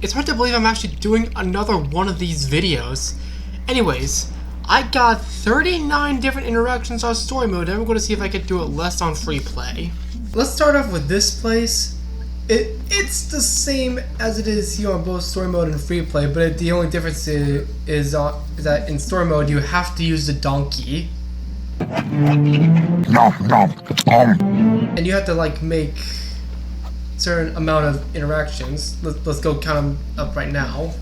It's hard to believe I'm actually doing another one of these videos. Anyways, I got 39 different interactions on story mode, and I'm going to see if I can do it less on free play. Let's start off with this place. It's the same as it is here on both story mode and free play, but the only difference is that in story mode you have to use the donkey. And you have to like make certain amount of interactions. Let's go count them up right now.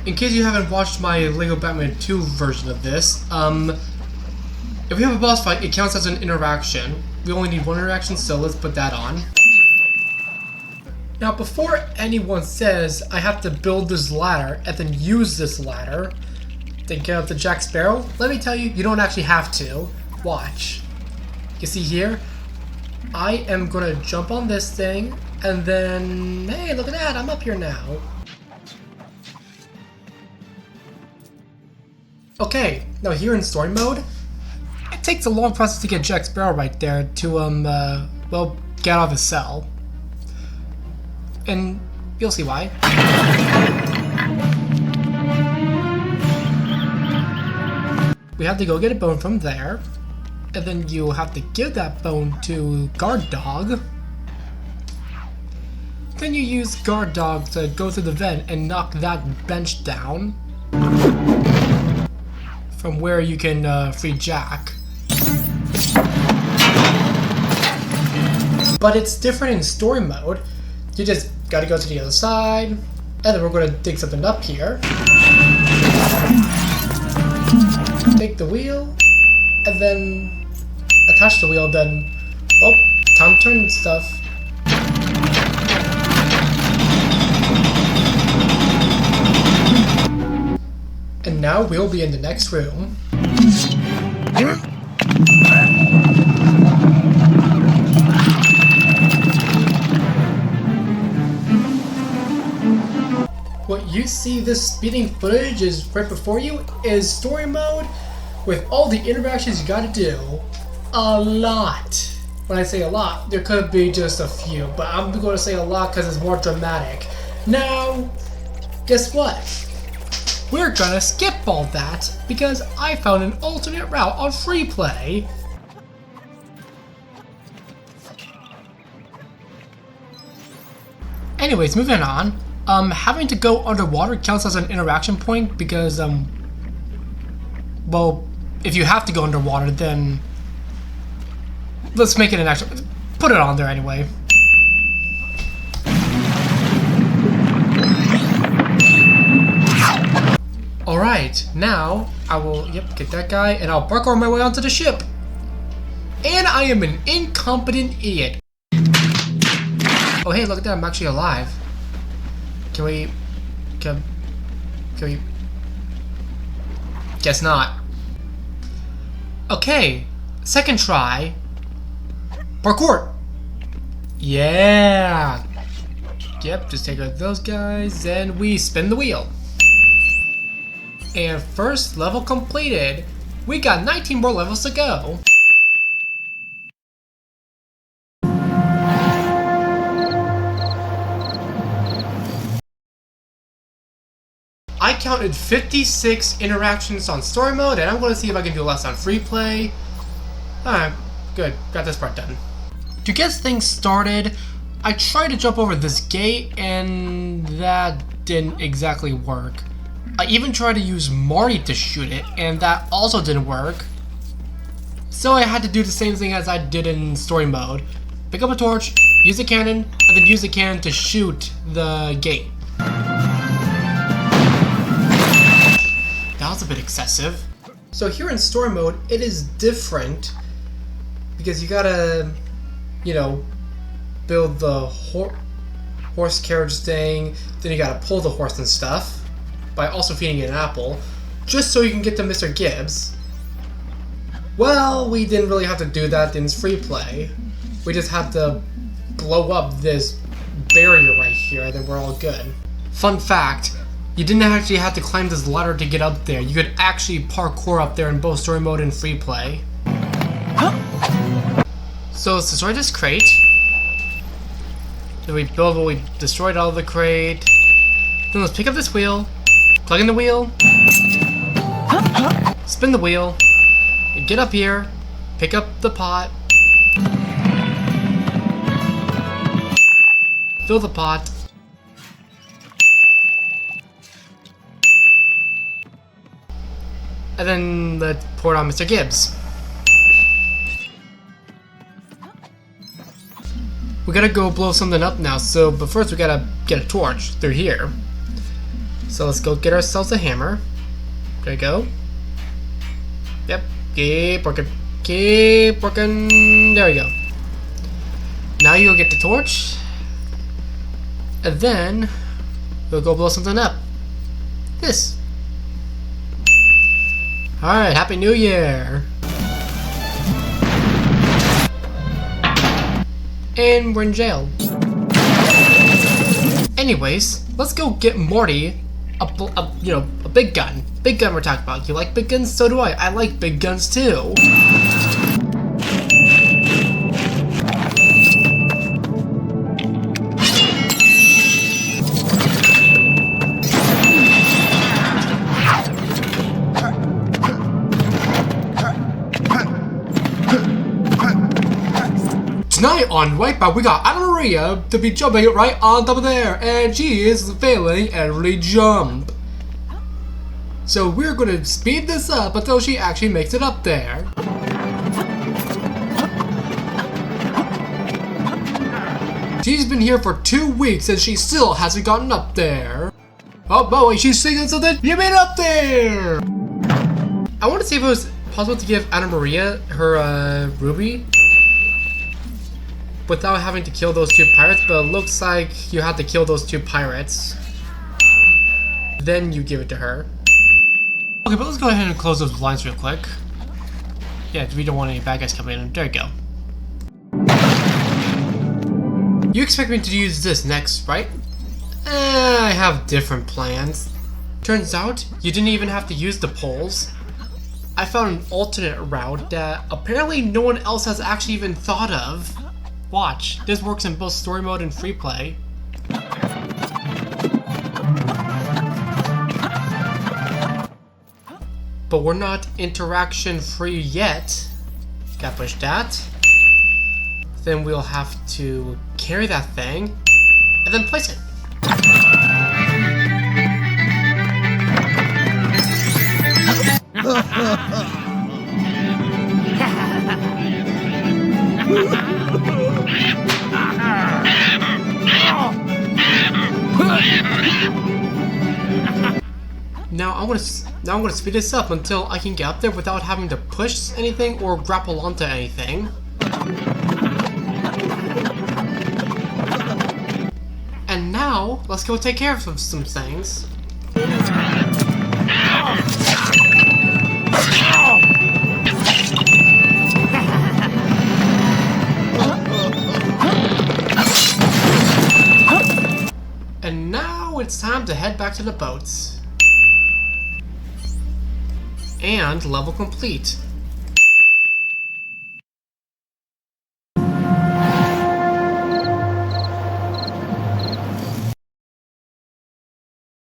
In case you haven't watched my LEGO Batman 2 version of this, if we have a boss fight, it counts as an interaction. We only need one interaction, so let's put that on. Now, before anyone says I have to build this ladder and then use this ladder to get up to Jack Sparrow, let me tell you, you don't actually have to. Watch. You see here? I am gonna jump on this thing, and then, hey, look at that, I'm up here now. Okay, now here in story mode, it takes a long process to get Jack Sparrow right there to, well, get out of his cell. And you'll see why. We have to go get a bone from there, and then you have to give that bone to Guard Dog. Then you use Guard Dog to go through the vent and knock that bench down, from where you can free Jack. But it's different in story mode. You just gotta go to the other side, and then we're gonna dig something up here. Take the wheel, and then attach the wheel, then, oh, time to turn stuff. And now we'll be in the next room. What you see this speeding footage is right before you is story mode with all the interactions you gotta do. A lot. When I say a lot, there could be just a few, but I'm going to say a lot because it's more dramatic. Now, guess what? We're gonna skip all that because I found an alternate route on free play. Anyways, moving on. Having to go underwater counts as an interaction point because, well, if you have to go underwater, then let's make it an actual. Put it on there anyway. Alright, now I will, get that guy, and I'll parkour my way onto the ship. And I am an incompetent idiot. Oh hey, look at that, I'm actually alive. Can we... Guess not. Okay, second try. Parkour! Yeah! Yep, just take out those guys, and we spin the wheel. And first level completed. We got 19 more levels to go. I counted 56 interactions on story mode, and I'm going to see if I can do less on free play. Alright, good. Got this part done. To get things started, I tried to jump over this gate, and that didn't exactly work. I even tried to use Marty to shoot it, and that also didn't work. So I had to do the same thing as I did in story mode. Pick up a torch, use a cannon, and then use the cannon to shoot the gate. That was a bit excessive. So here in story mode, it is different because you gotta, build the horse carriage thing, then you gotta pull the horse and stuff by also feeding it an apple, just so you can get to Mr. Gibbs. Well, we didn't really have to do that in free play. We just had to blow up this barrier right here, and then we're all good. Fun fact, you didn't actually have to climb this ladder to get up there. You could actually parkour up there in both story mode and free play. So let's destroy this crate. Then we build what we destroyed out of the crate. Then let's pick up this wheel, plug in the wheel, spin the wheel, get up here, pick up the pot, fill the pot, and then let's pour it on Mr. Gibbs. We gotta go blow something up now, but first we gotta get a torch through here. So let's go get ourselves a hammer. There you go. Yep, keep working. Keep working. There we go. Now you'll get the torch. And then we'll go blow something up. This. Alright, Happy New Year! And we're in jail. Anyways, let's go get Morty a big gun. Big gun we're talking about. You like big guns? So do I. I like big guns too. Tonight on Wipeout, we got Anna Maria to be jumping right on top of there, and she is failing every jump. So we're gonna speed this up until she actually makes it up there. She's been here for 2 weeks and she still hasn't gotten up there. Oh boy, she's singing something. You made it up there! I want to see if it was possible to give Anna Maria her ruby without having to kill those 2 pirates, but it looks like you have to kill those 2 pirates. Then you give it to her. Okay, but let's go ahead and close those blinds real quick. Yeah, we don't want any bad guys coming in. There you go. You expect me to use this next, right? I have different plans. Turns out, you didn't even have to use the poles. I found an alternate route that apparently no one else has actually even thought of. Watch, this works in both story mode and free play. But we're not interaction free yet. Gotta push that. Then we'll have to carry that thing and then place it. Now I'm gonna speed this up until I can get up there without having to push anything or grapple onto anything. And now let's go take care of some things. And now it's time to head back to the boats. And level complete.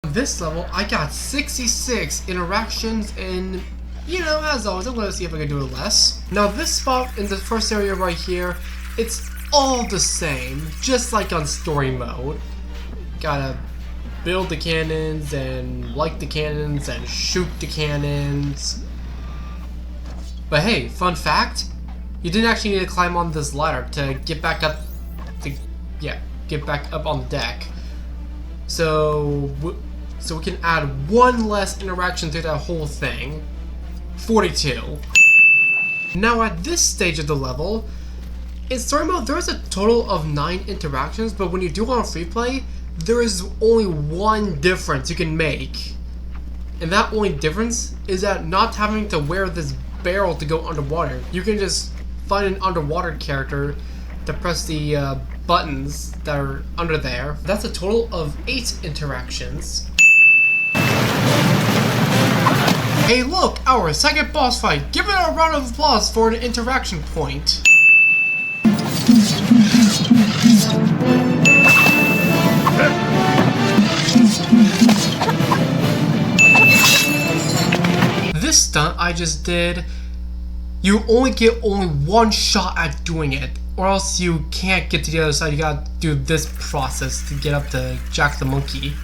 This level, I got 66 interactions, and you know, as always, I'm gonna see if I can do it less. Now this spot in the first area right here, it's all the same, just like on story mode. Gotta build the cannons and light the cannons and shoot the cannons. But hey, fun fact, you didn't actually need to climb on this ladder to get back up on the deck. So we can add 1 less interaction to that whole thing. 42. Now at this stage of the level, in story mode there's a total of 9 interactions, but when you do it on free play, there is only 1 difference you can make. And that only difference is that not having to wear this barrel to go underwater. You can just find an underwater character to press the buttons that are under there. That's a total of 8 interactions. Hey look, our second boss fight! Give it a round of applause for an interaction point. This stunt I just did, you only get one shot at doing it, or else you can't get to the other side. You gotta do this process to get up to Jack the Monkey.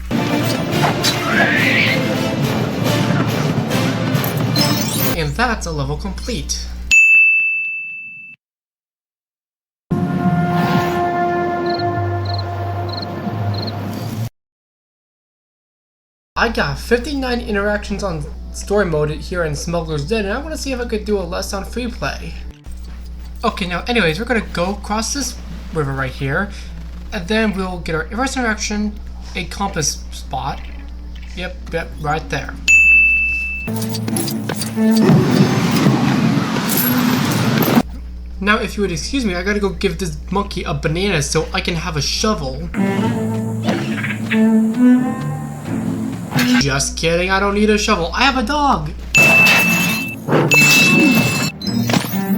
And that's a level complete. I got 59 interactions on story mode here in Smuggler's Den, and I want to see if I could do a less on free play. Okay, now anyways, we're gonna go across this river right here, and then we'll get our first interaction, a compass spot. Yep, right there. Now, if you would excuse me, I gotta go give this monkey a banana so I can have a shovel. Just kidding, I don't need a shovel. I have a dog!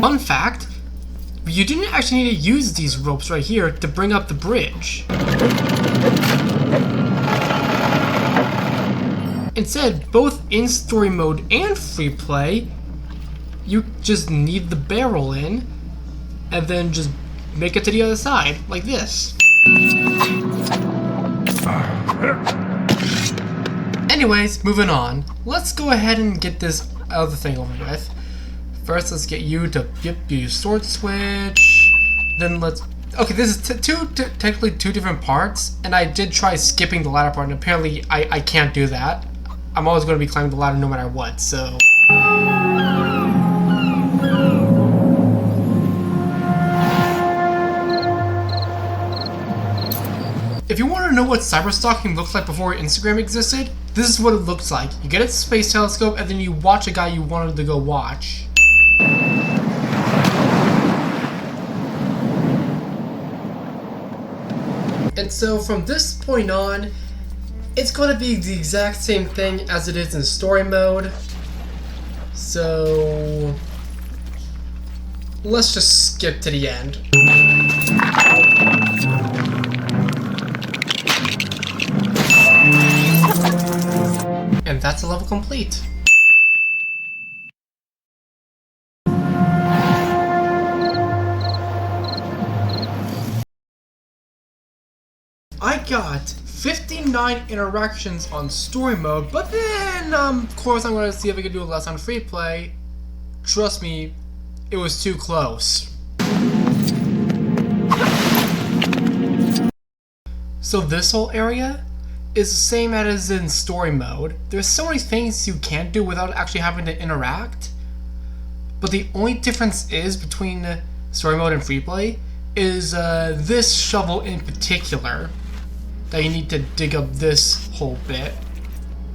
Fun fact, you didn't actually need to use these ropes right here to bring up the bridge. Instead, both in story mode and free play, you just need the barrel in, and then just make it to the other side, like this. Anyways, moving on. Let's go ahead and get this other thing over with. First, let's get you to use sword switch. Then let's... Okay, this is technically two different parts, and I did try skipping the ladder part, and apparently I can't do that. I'm always going to be climbing the ladder no matter what, so... If you want to know what cyberstalking looked like before Instagram existed, this is what it looks like. You get a space telescope and then you watch a guy you wanted to go watch. And so from this point on, it's going to be the exact same thing as it is in story mode. So let's just skip to the end. And that's a level complete. I got 59 interactions on story mode, but then, of course, I'm going to see if I can do less on free play. Trust me, it was too close. So this whole area is the same as in story mode. There's so many things you can't do without actually having to interact. But the only difference is between story mode and free play is this shovel in particular. That you need to dig up this whole bit.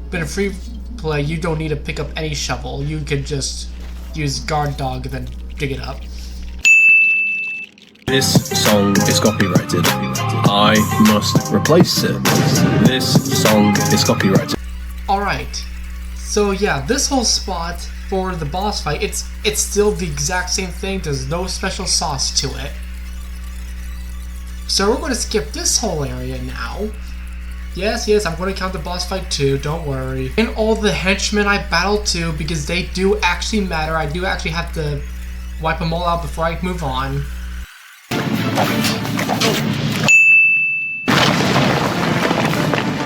But in free play, you don't need to pick up any shovel. You could just use guard dog and then dig it up. This song is copyrighted. I must replace it. This song is copyrighted. Alright, so yeah, this whole spot for the boss fight, it's still the exact same thing. There's no special sauce to it. So we're going to skip this whole area now. Yes, I'm going to count the boss fight too, don't worry. And all the henchmen I battled too, because they do actually matter. I do actually have to wipe them all out before I move on.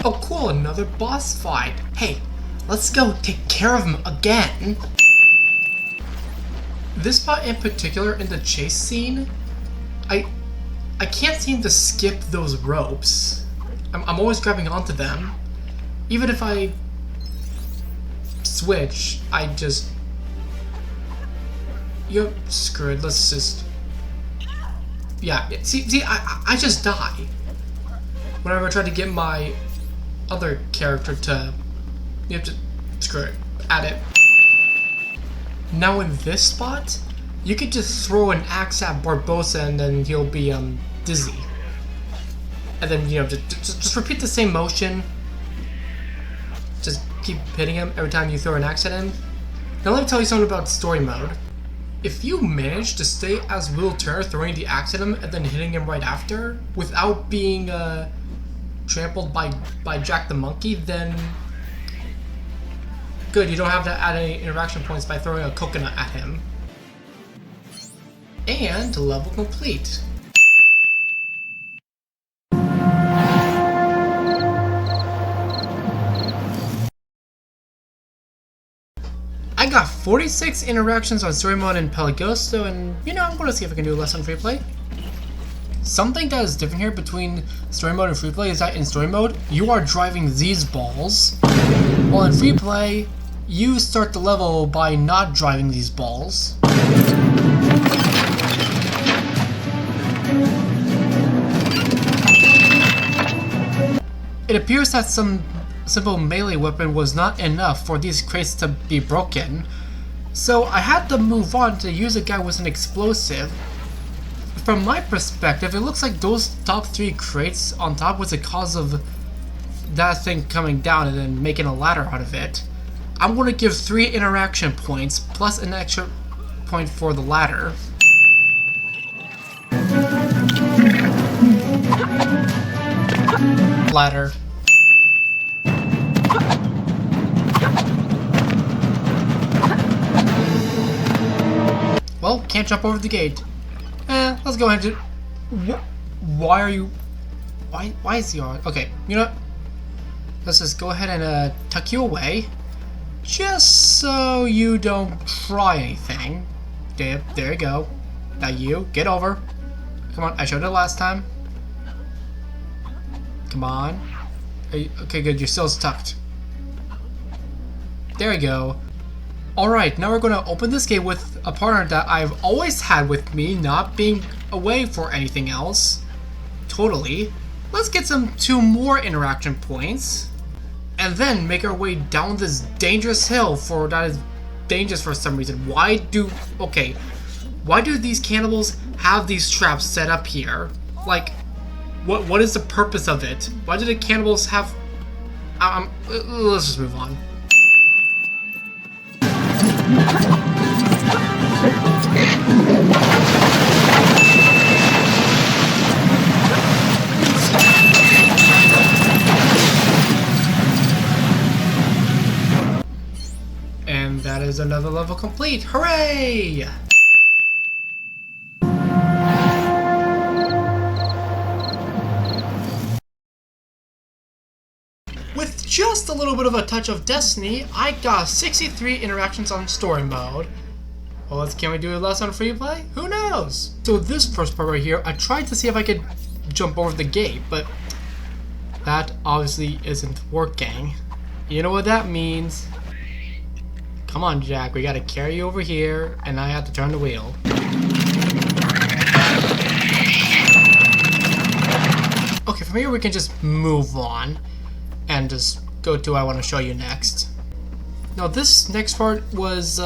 Oh cool, another boss fight. Hey, let's go take care of him again. This spot in particular in the chase scene, I can't seem to skip those ropes. I'm always grabbing onto them. Even if I switch, I just... You're screwed, let's just... Yeah, see, I just die. Whenever I try to get my other character to... You have to... Screw it. Add it. Now in this spot, you could just throw an axe at Barbossa and then he'll be dizzy. And then, you know, just repeat the same motion. Just keep hitting him every time you throw an axe at him. Now let me tell you something about story mode. If you manage to stay as Will Turner throwing the axe at him and then hitting him right after, without being trampled by Jack the Monkey, then good, you don't have to add any interaction points by throwing a coconut at him. And level complete. I got 46 interactions on story mode in Pelagosto, and you know, I'm going to see if I can do less on free play. Something that is different here between story mode and free play is that in story mode, you are driving these balls, while in free play, you start the level by not driving these balls. It appears that some simple melee weapon was not enough for these crates to be broken, so I had to move on to use a guy with an explosive. From my perspective, it looks like those top 3 crates on top was the cause of that thing coming down and then making a ladder out of it. I'm going to give 3 interaction points plus an extra point for the ladder. Ladder. Well, can't jump over the gate. Let's go ahead and why are you... Why is he on? Okay, you know what? Let's just go ahead and tuck you away. Just so you don't try anything. There you go. Now you, get over. Come on, I showed it last time. Come on. Okay, good, you're still tucked. There we go. Alright, now we're going to open this gate with a partner that I've always had with me, not being away for anything else. Totally. Let's get 2 more interaction points. And then make our way down this dangerous hill that is dangerous for some reason. Why do these cannibals have these traps set up here? Like, what is the purpose of it? Why do the cannibals have... let's just move on. And that is another level complete. Hooray! With just a little bit of a touch of destiny, I got 63 interactions on story mode. Well, can we do less on free play? Who knows? So this first part right here, I tried to see if I could jump over the gate, but that obviously isn't working. You know what that means? Come on, Jack, we gotta carry you over here, and I have to turn the wheel. Okay, from here we can just move on and just go to what I want to show you next. Now this next part was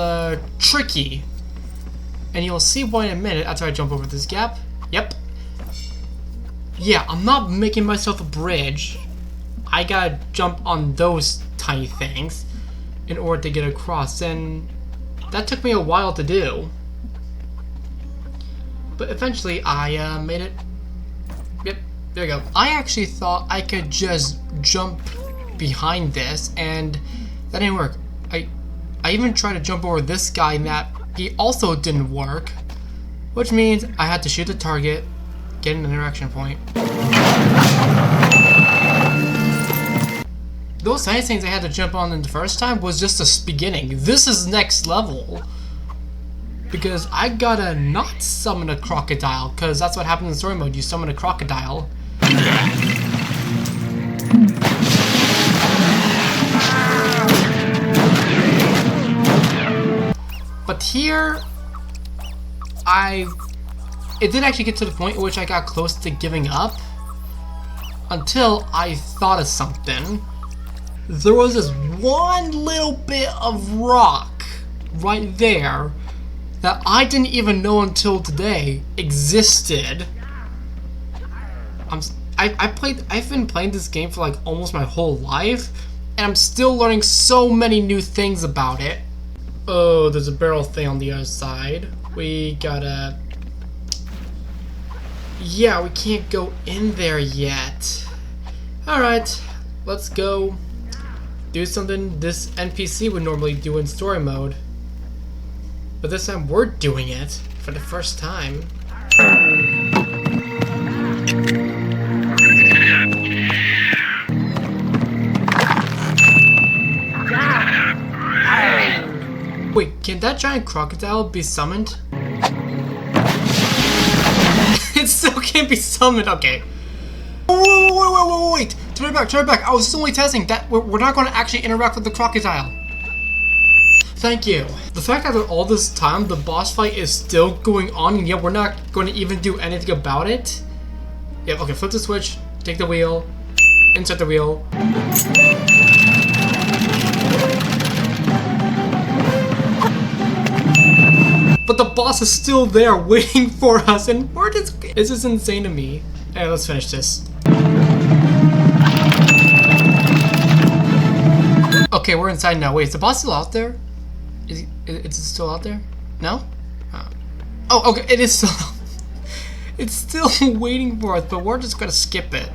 tricky, and you'll see why in a minute after I jump over this gap. Yep. Yeah, I'm not making myself a bridge. I gotta jump on those tiny things in order to get across, and that took me a while to do. But eventually I made it. Yep, there you go. I actually thought I could just jump behind this, and that didn't work. I even tried to jump over this guy, and that he also didn't work, which means I had to shoot the target, get an interaction point. Those tiny things I had to jump on in the first time was just the beginning. This is next level, because I gotta not summon a crocodile, because that's what happens in story mode. You summon a crocodile. But here, it did actually get to the point in which I got close to giving up, until I thought of something. There was this one little bit of rock right there that I didn't even know until today existed. I've been playing this game for like almost my whole life, and I'm still learning so many new things about it. Oh, there's a barrel thing on the other side. We gotta... Yeah, we can't go in there yet. Alright, let's go do something this NPC would normally do in story mode. But this time we're doing it for the first time. Wait, can that giant crocodile be summoned? It still can't be summoned, okay. Wait, turn it back. I was only testing that we're not going to actually interact with the crocodile. Thank you. The fact that all this time the boss fight is still going on and yet we're not going to even do anything about it. Yeah, okay, flip the switch, take the wheel, insert the wheel. But the boss is still there waiting for us, and we're just... This is insane to me. Alright, let's finish this. Okay, we're inside now. Wait, is the boss still out there? Is it still out there? No? Oh, okay, it is still... It's still waiting for us, but we're just gonna skip it.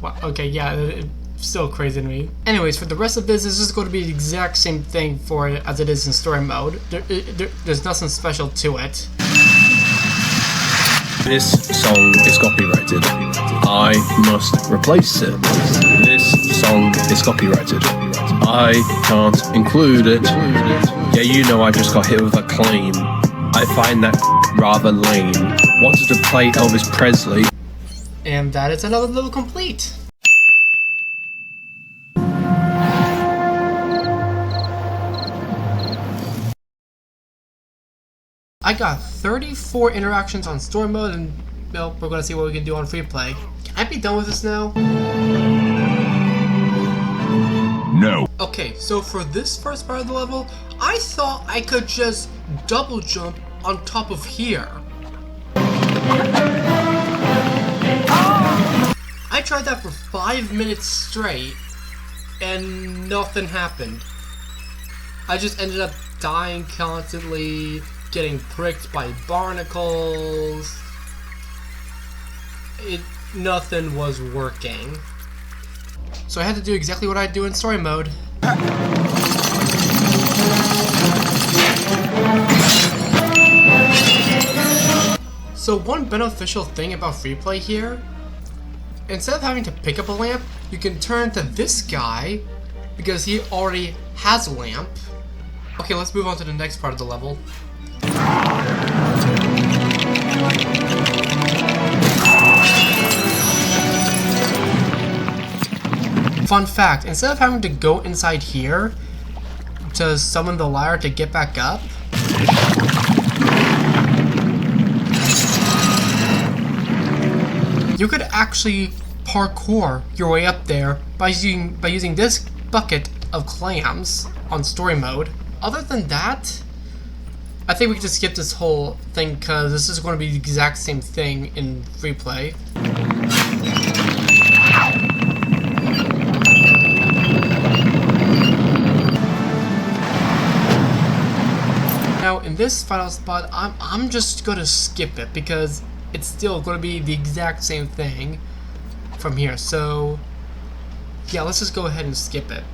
Wow, okay, yeah, it's still crazy to me. Anyways, for the rest of this is going to be the exact same thing for it as it is in story mode. There's nothing special to it. This song is copyrighted. I must replace it. This song is copyrighted. I can't include it. Yeah, you know I just got hit with a claim. I find that rather lame. Wanted to play Elvis Presley. And that is another level complete. I got 34 interactions on story mode, and well, we're gonna see what we can do on free play. Can I be done with this now? No. Okay, so for this first part of the level, I thought I could just double jump on top of here. I tried that for 5 minutes straight, and nothing happened. I just ended up dying constantly, getting pricked by barnacles. Nothing was working. So I had to do exactly what I do in story mode. So one beneficial thing about free play here, instead of having to pick up a lamp, you can turn to this guy because he already has a lamp. Okay, let's move on to the next part of the level. Fun fact, instead of having to go inside here to summon the lyre to get back up, you could actually parkour your way up there by using this bucket of clams on story mode. Other than that, I think we can just skip this whole thing because this is going to be the exact same thing in free play. Now in this final spot, I'm just going to skip it because it's still going to be the exact same thing from here. So yeah, let's just go ahead and skip it.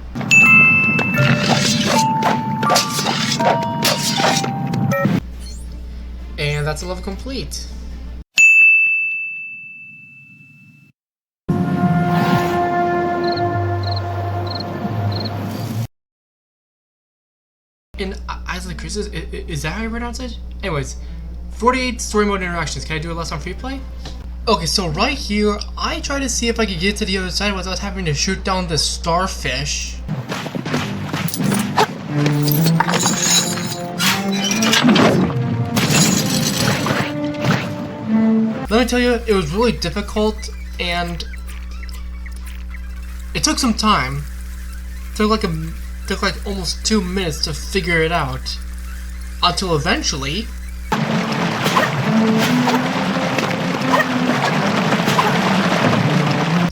And that's a level complete. In Eyes of the Creases, is that how you pronounce it? Anyways, 48 story mode interactions. Can I do it less on free play? Okay, so right here, I try to see if I could get to the other side without having to shoot down this starfish. Let me tell you, it was really difficult, and it took some time. It took like took like almost 2 minutes to figure it out. Until eventually...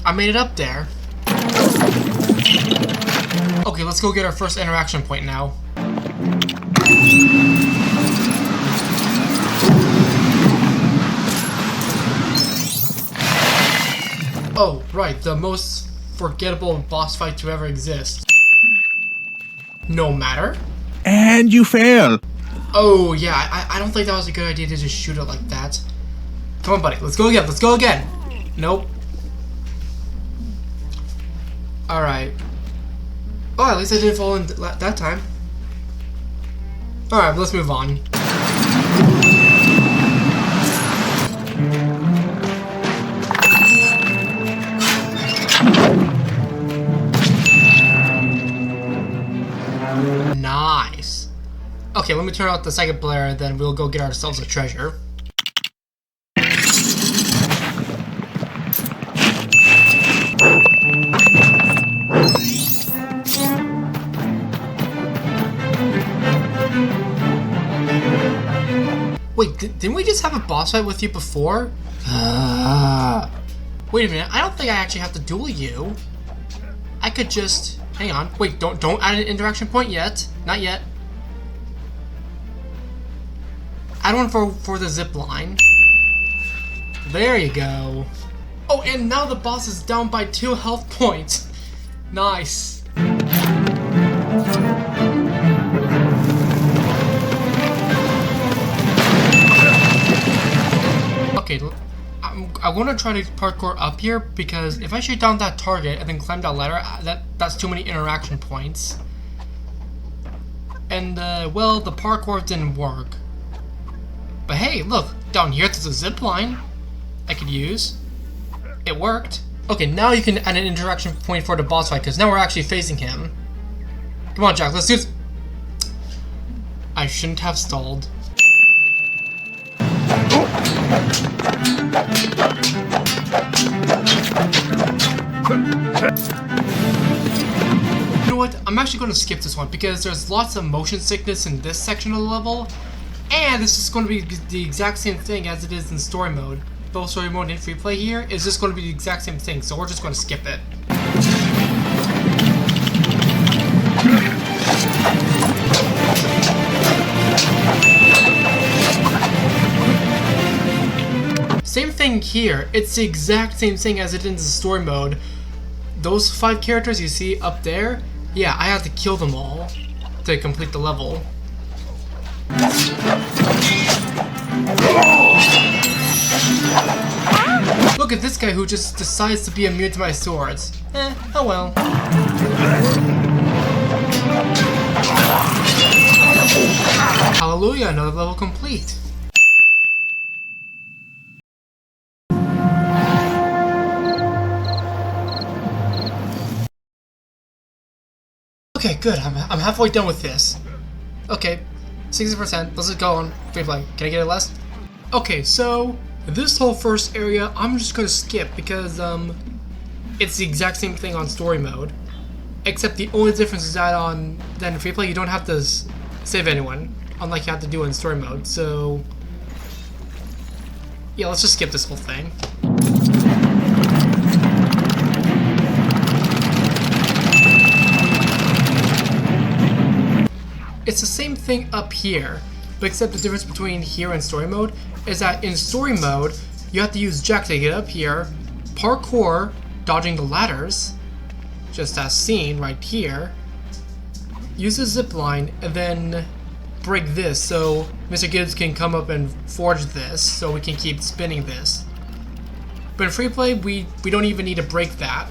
I made it up there. Okay, let's go get our first interaction point now. Oh, right, the most forgettable boss fight to ever exist. No matter. And you fail. Oh, yeah, I don't think that was a good idea to just shoot it like that. Come on, buddy, let's go again, let's go again. Nope. Alright. Oh, at least I didn't fall in that time. Alright, let's move on. Nice. Okay, let me turn out the second player, and then we'll go get ourselves a treasure. Wait, didn't we just have a boss fight with you before? Wait a minute, I don't think I actually have to duel you. I could just... Hang on, wait, don't add an interaction point yet. Not yet. Add one for the zip line. There you go. Oh, and now the boss is down by 2 health points. Nice. Okay, I want to try to parkour up here because if I shoot down that target and then climb that ladder, that's too many interaction points. And, well, the parkour didn't work. But hey, look, down here there's a zip line I could use. It worked. Okay, now you can add an interaction point for the boss fight because now we're actually facing him. Come on, Jack, let's do this. I shouldn't have stalled. You know what? I'm actually going to skip this one because there's lots of motion sickness in this section of the level, and this is going to be the exact same thing as it is in story mode. Both story mode and free play here is just going to be the exact same thing, so we're just going to skip it. Same thing here, it's the exact same thing as it is in the story mode. Those 5 characters you see up there, yeah, I have to kill them all to complete the level. Look at this guy who just decides to be immune to my swords. Oh well. Hallelujah, another level complete. Okay, good. I'm halfway done with this. Okay, 60%. Let's just go on free play. Can I get it less? Okay, so this whole first area I'm just gonna skip because it's the exact same thing on story mode, except the only difference is that in free play you don't have to save anyone, unlike you have to do in story mode. So yeah, let's just skip this whole thing. It's the same thing up here, but except the difference between here and story mode is that in story mode, you have to use Jack to get up here, parkour, dodging the ladders, just as seen right here, use the zip line, and then break this so Mr. Gibbs can come up and forge this so we can keep spinning this. But in free play, we don't even need to break that.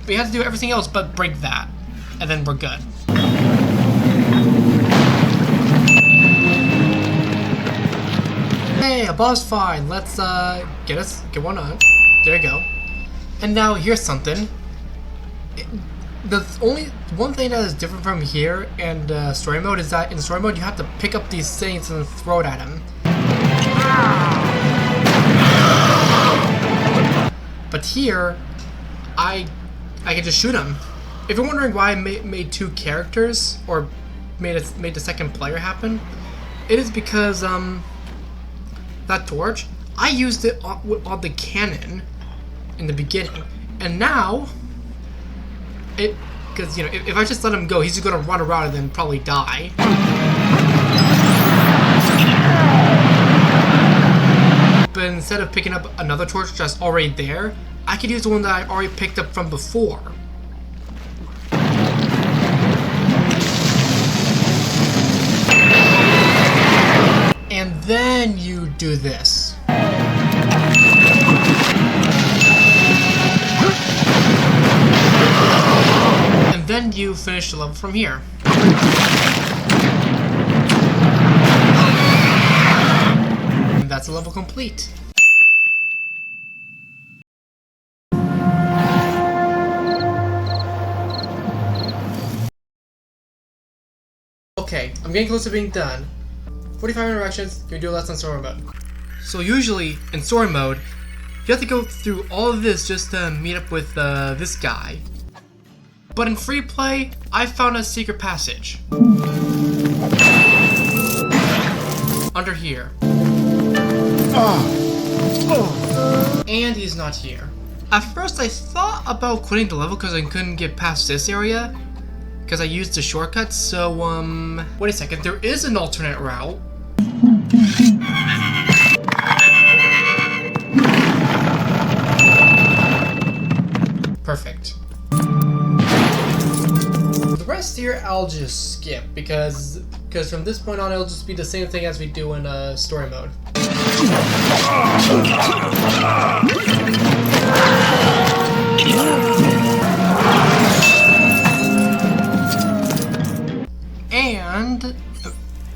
We have to do everything else but break that, and then we're good. Hey, a boss fight! Let's get one on. There you go. And now here's something. The only one thing that is different from here and story mode is that in story mode you have to pick up these things and throw it at him. But here, I can just shoot him If you're wondering why I made two characters, or made the second player happen, it is because that torch, I used it on the cannon in the beginning, and now because you know, if I just let him go, he's just gonna run around and then probably die. But instead of picking up another torch that's already there, I could use the one that I already picked up from before. And then you do this. And then you finish the level from here. And that's a level complete. Okay, I'm getting close to being done. 45 interactions, you do less on story mode. So usually, in story mode, you have to go through all of this just to meet up with this guy. But in free play, I found a secret passage. Under here. And he's not here. At first I thought about quitting the level because I couldn't get past this area, because I used the shortcut, so wait a second, there is an alternate route. Perfect. The rest here I'll just skip because from this point on it'll just be the same thing as we do in story mode.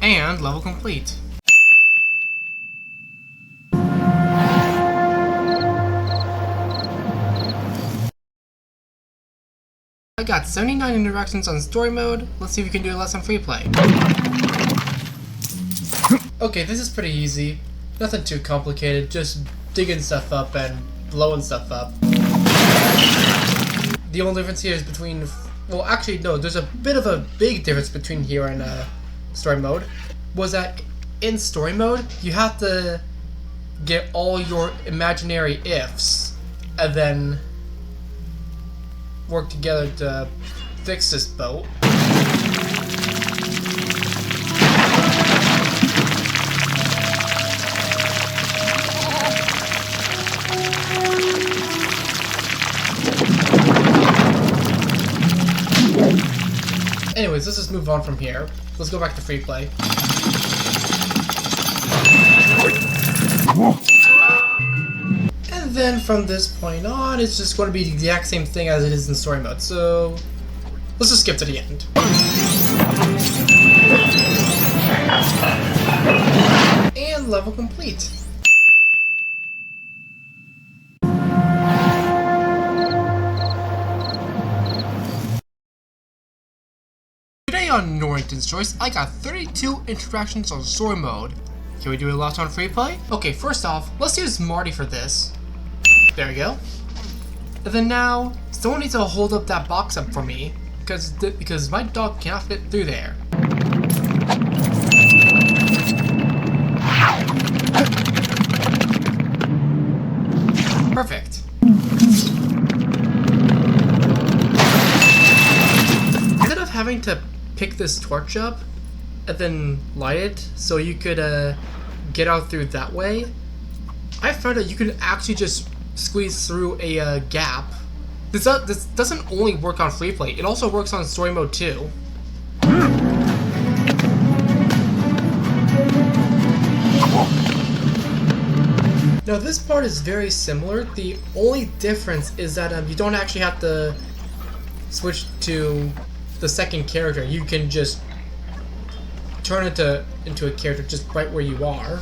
And level complete. I got 79 interactions on story mode. Let's see if we can do less on free play. Okay, this is pretty easy. Nothing too complicated, just digging stuff up and blowing stuff up. The only difference here is between... Well, actually, no, there's a bit of a big difference between here and story mode. Was that in story mode, you have to get all your imaginary ifs and then work together to fix this boat. Anyways, let's just move on from here. Let's go back to free play. And then from this point on, it's just going to be the exact same thing as it is in story mode. So let's just skip to the end. And level complete. Today on Norrington's Choice, I got 32 interactions on story mode. Can we do a lot on free play? Okay, first off, let's use Marty for this. There we go. And then now, someone needs to hold up that box up for me, because my dog cannot fit through there. Perfect. Instead of having to pick this torch up and then light it so you could get out through that way, I found that you can actually just squeeze through a gap. This doesn't only work on free play, it also works on story mode too. Now this part is very similar. The only difference is that you don't actually have to switch to the second character. You can just turn it into a character just right where you are.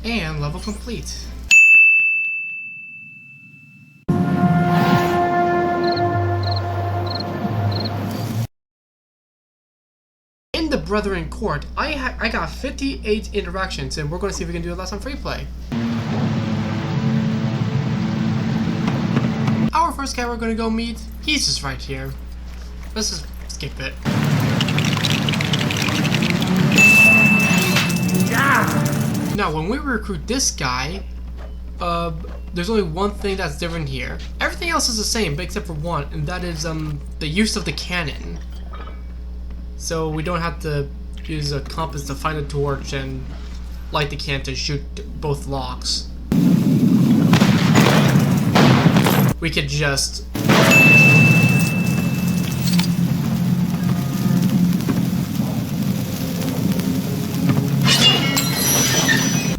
And level complete. brother in court. I got 58 interactions, and we're going to see if we can do it less on free play. Our first guy we're going to go meet, he's just right here. Let's just skip it. Now, when we recruit this guy, there's only one thing that's different here. Everything else is the same, but except for one, and that is the use of the cannon. So we don't have to use a compass to find a torch and light the cannon to shoot both locks. We could just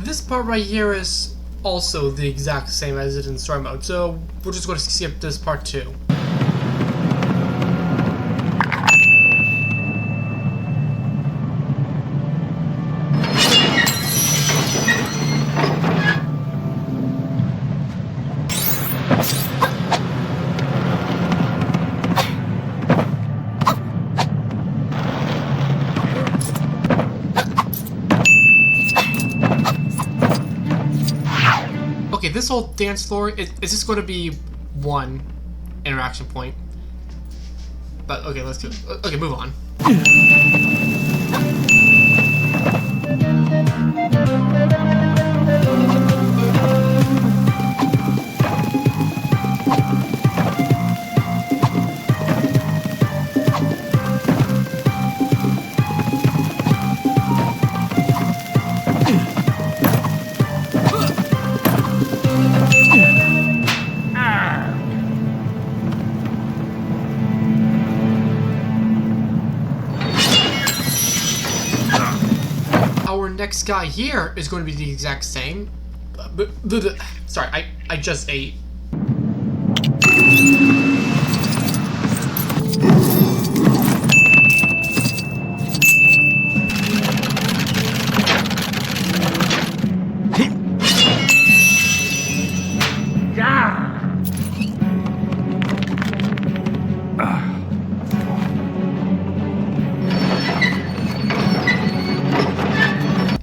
this part right here is also the exact same as it in story mode, so we're just going to skip this part too. Okay, this whole dance floor is just going to be one interaction point. But okay, let's do it. Okay, move on. Our next guy here is going to be the exact same. Sorry, I just ate.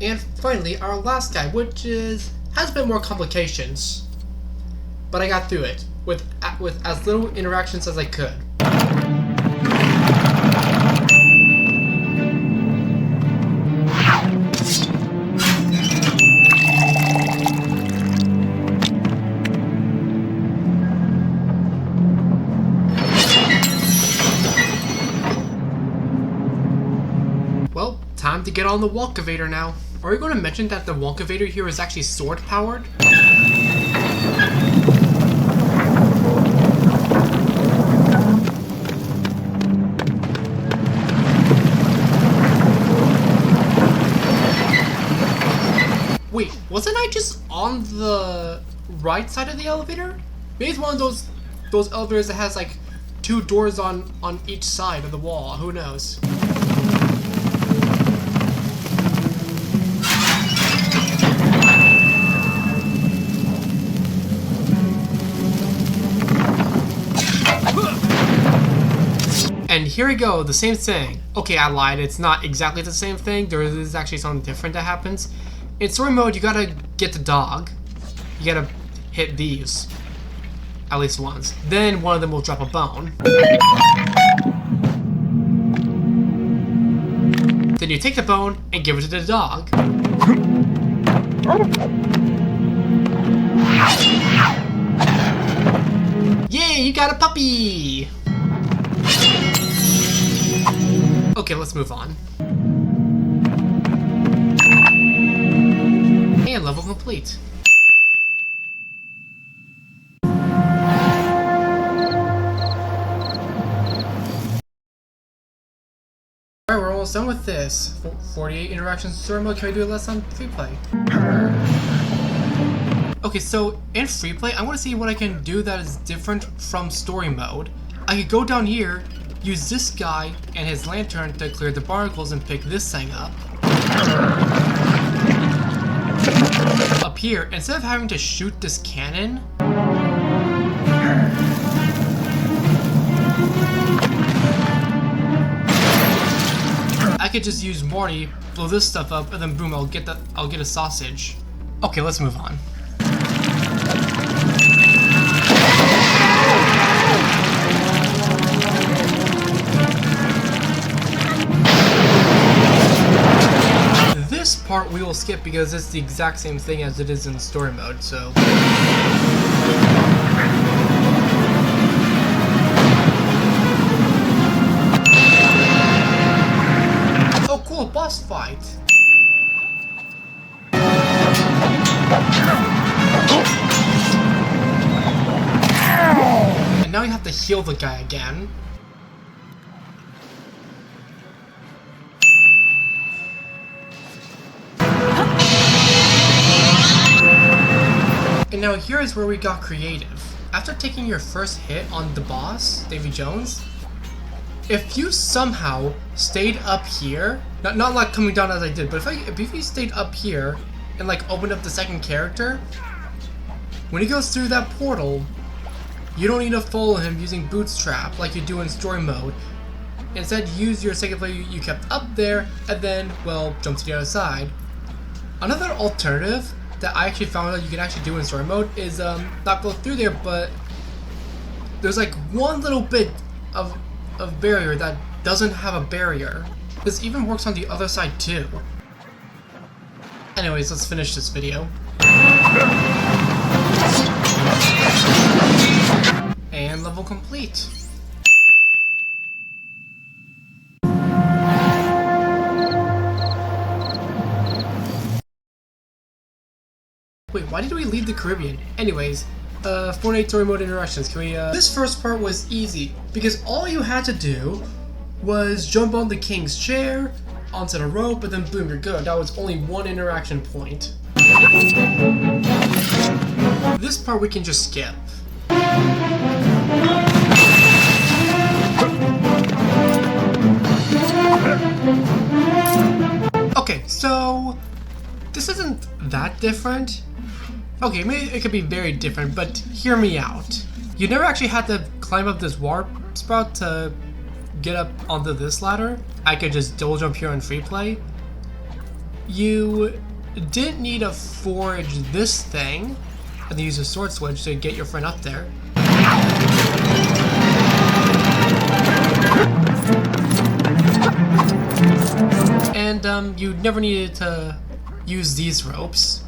And finally, our last guy, which has a bit more complications, but I got through it with as little interactions as I could. Well, time to get on the Walkavator now. Are we going to mention that the Walkavator here is actually sword powered? Wait, wasn't I just on the right side of the elevator? Maybe it's one of those elevators that has like two doors on each side of the wall. Who knows? And here we go, the same thing. Okay, I lied, it's not exactly the same thing. There is actually something different that happens. In story mode, you gotta get the dog. You gotta hit these. At least once. Then one of them will drop a bone. Then you take the bone and give it to the dog. Yay, you got a puppy! Okay, let's move on. And level complete. Alright, we're almost done with this. 48 interactions in story mode. Can we do it less on free play? Okay, so in free play, I want to see what I can do that is different from story mode. I could go down here, use this guy and his lantern to clear the barnacles and pick this thing up. Up here, instead of having to shoot this cannon, I could just use Morty, blow this stuff up, and then boom, I'll get a sausage. Okay, let's move on. This part we will skip because it's the exact same thing as it is in story mode, so... Oh cool, boss fight! And now you have to heal the guy again. And now here is where we got creative. After taking your first hit on the boss, Davy Jones, if you somehow stayed up here, not like coming down as I did, but if you stayed up here and like opened up the second character, when he goes through that portal, you don't need to follow him using Bootstrap like you do in story mode. Instead, use your second player you kept up there and then, well, jump to the other side. Another alternative that I actually found out you can actually do in story mode is not go through there, but there's like one little bit of barrier that doesn't have a barrier. This even works on the other side too. Anyways, let's finish this video. And level complete. Wait, why did we leave the Caribbean? Anyways, Fortnite story mode interactions. Can we, This first part was easy, because all you had to do was jump on the king's chair, onto the rope, and then boom, you're good. That was only one interaction point. This part we can just skip. Okay, so this isn't that different. Okay, maybe it could be very different, but hear me out. You never actually had to climb up this warp sprout to get up onto this ladder. I could just double jump here on free play. You didn't need to forge this thing and then use a sword switch to get your friend up there. And you never needed to use these ropes.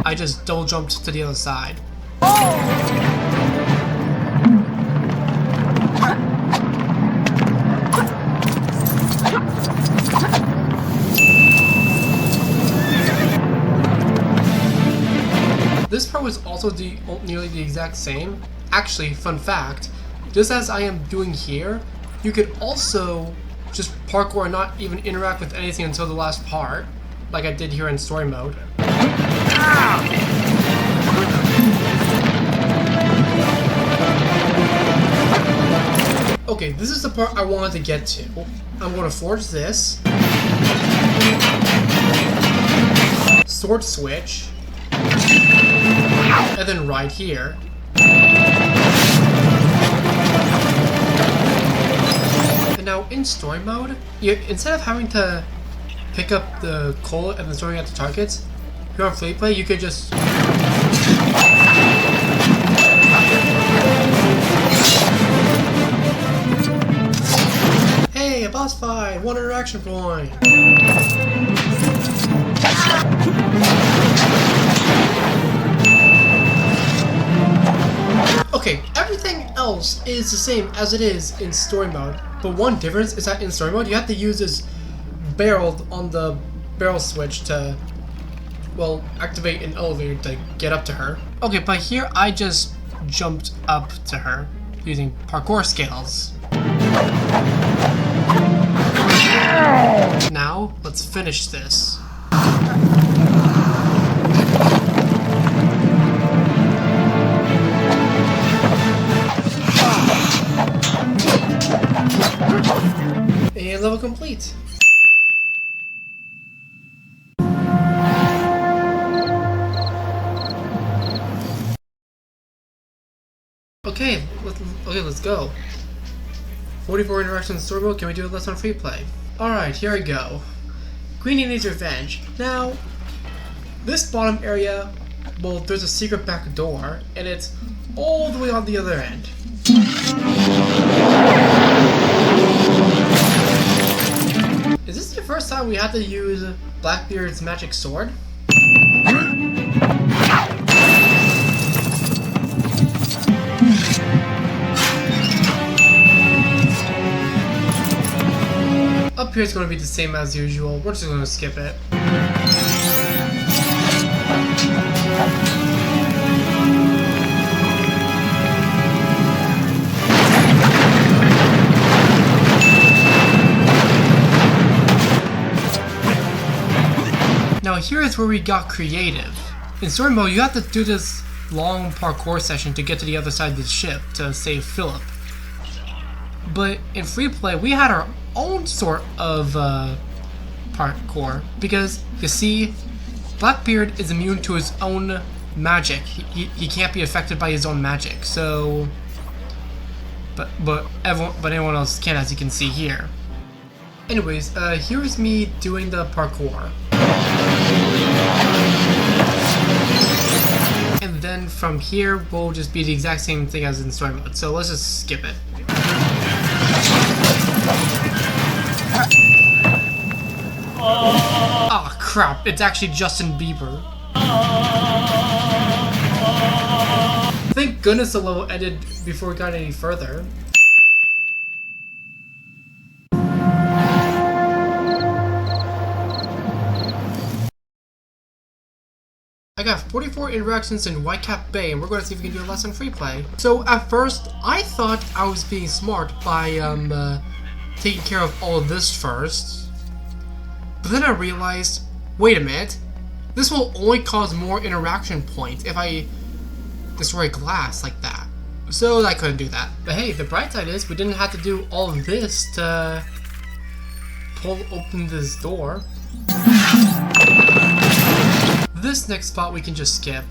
I just double jumped to the other side. This part was also nearly the exact same. Actually, fun fact, just as I am doing here, you could also just parkour and not even interact with anything until the last part, like I did here in story mode. Okay, this is the part I wanted to get to. I'm going to forge this. Sword switch. And then right here. And now in story mode, instead of having to pick up the coal and then throwing at the targets, here on free play, you could just... Hey, a boss fight! 1 interaction point! Okay, everything else is the same as it is in story mode, but one difference is that in story mode, you have to use this barrel on the barrel switch to, well, activate an elevator to get up to her. Okay, but here I just jumped up to her using parkour skills. Now, let's finish this. And level complete. Okay, let's go. 44 interactions in story mode. Can we do a less on free play? Alright, here I go. Queenie needs revenge. Now, this bottom area, well, there's a secret back door, and it's all the way on the other end. Is this the first time we had to use Blackbeard's magic sword? Up here it's going to be the same as usual. We're just going to skip it. Now here is where we got creative. In story mode, you have to do this long parkour session to get to the other side of the ship to save Philip. But in free play, we had our own sort of parkour, because you see, Blackbeard is immune to his own magic. He can't be affected by his own magic. So, but anyone else can, as you can see here. Anyways, here's me doing the parkour. And then from here, we'll just be the exact same thing as in story mode. So let's just skip it. Oh crap, it's actually Justin Bieber. Thank goodness the level ended before we got any further. I got 44 interactions in Whitecap Bay, and we're going to see if we can do a less on free play. So at first, I thought I was being smart by taking care of all of this first. But then I realized, wait a minute, this will only cause more interaction points if I destroy glass like that. So I couldn't do that. But hey, the bright side is we didn't have to do all of this to pull open this door. This next spot we can just skip.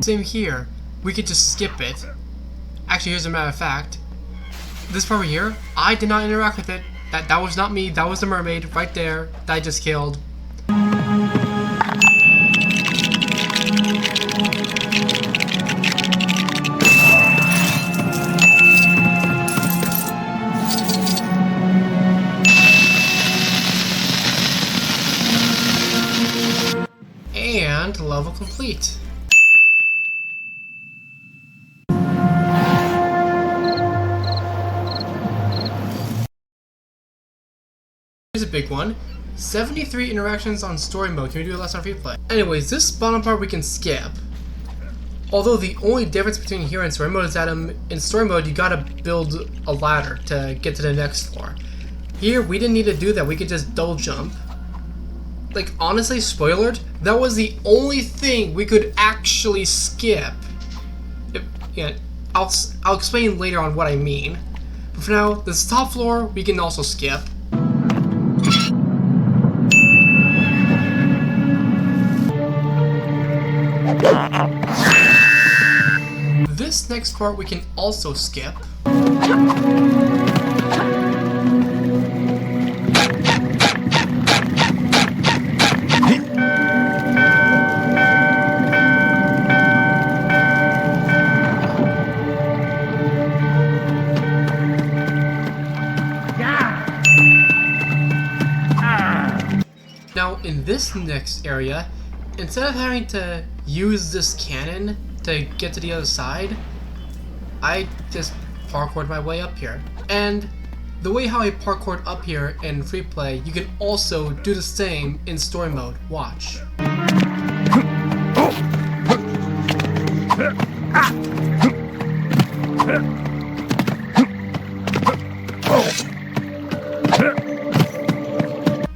Same here. We could just skip it. Actually, here's a matter of fact. This part right here, I did not interact with it. That was not me, that was the mermaid right there that I just killed. And level complete. Here's a big one. 73 interactions on story mode. Can we do a less on free play? Anyways, this bottom part we can skip. Although the only difference between here and story mode is that in story mode you gotta build a ladder to get to the next floor. Here we didn't need to do that. We could just double jump. Like honestly, spoilered, that was the only thing we could actually skip. I'll explain later on what I mean. But for now, this top floor we can also skip. This next part we can also skip. Now in this next area, instead of having to use this cannon to get to the other side, I just parkoured my way up here. And the way how I parkoured up here in free play, you can also do the same in story mode. Watch.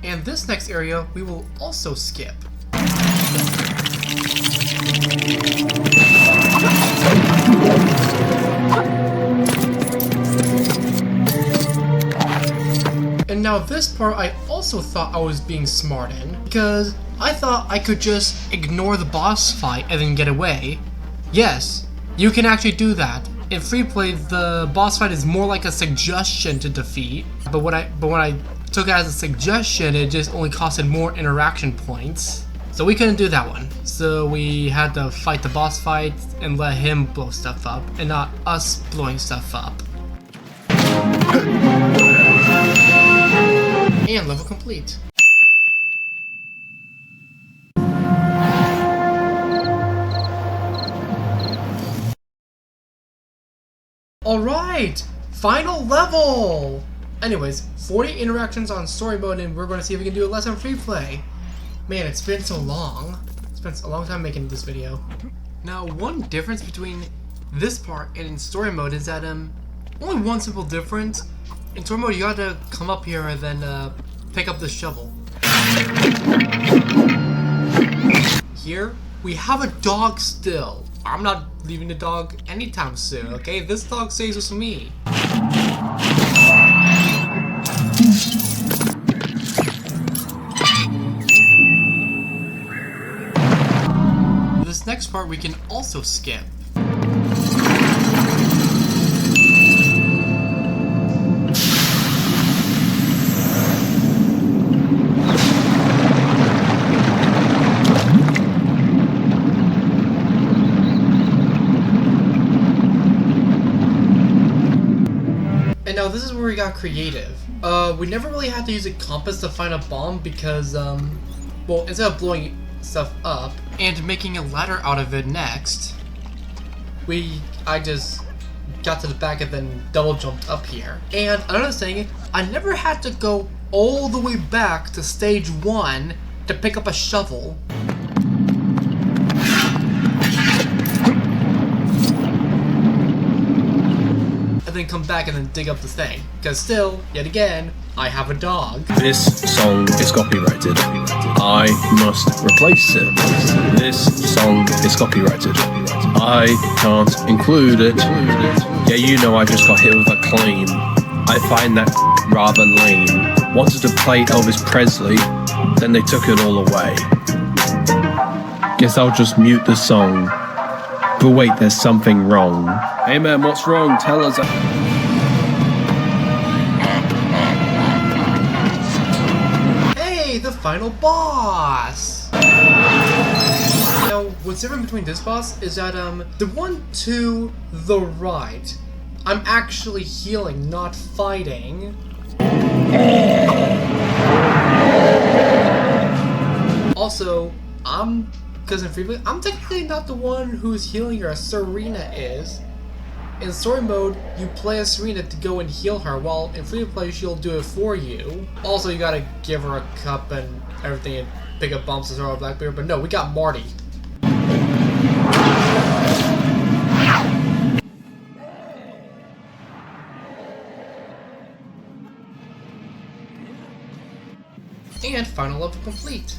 And this next area we will also skip. And now this part I also thought I was being smart in, because I thought I could just ignore the boss fight and then get away. Yes, you can actually do that. In free play, the boss fight is more like a suggestion to defeat, but when I took it as a suggestion, it just only costed more interaction points. So we couldn't do that one. So we had to fight the boss fight and let him blow stuff up, and not us blowing stuff up. And level complete. Alright! Final level! Anyways, 40 interactions on story mode, and we're going to see if we can do a lesson free play. Man, it's been so long. It's been a long time making this video. Now, one difference between this part and in story mode is that, only one simple difference. In story mode, you gotta come up here and then, pick up the shovel. Here, we have a dog still. I'm not leaving the dog anytime soon, okay? This dog stays with me. This next part we can also skip. And now this is where we got creative. We never really had to use a compass to find a bomb because, well, instead of blowing stuff up and making a ladder out of it next, I just got to the back and then double jumped up here. And another thing, I never had to go all the way back to stage 1 to pick up a shovel. And then come back and then dig up the thing. Because still, yet again, I have a dog. This song is copyrighted. I must replace it. This song is copyrighted. I can't include it. Yeah, you know I just got hit with a claim. I find that rather lame. Wanted to play Elvis Presley, then they took it all away. Guess I'll just mute the song. But wait, there's something wrong. Hey man, what's wrong? Tell us. Hey, the final boss! Now, what's different between this boss is that, the one to the right, I'm actually healing, not fighting. Also, because in free play, I'm technically not the one who's healing her, Serena is. In story mode, you play as Serena to go and heal her, while in free play, she'll do it for you. Also, you gotta give her a cup and everything and pick up bombs to throw at Blackbeard, but no, we got Marty. And final level complete.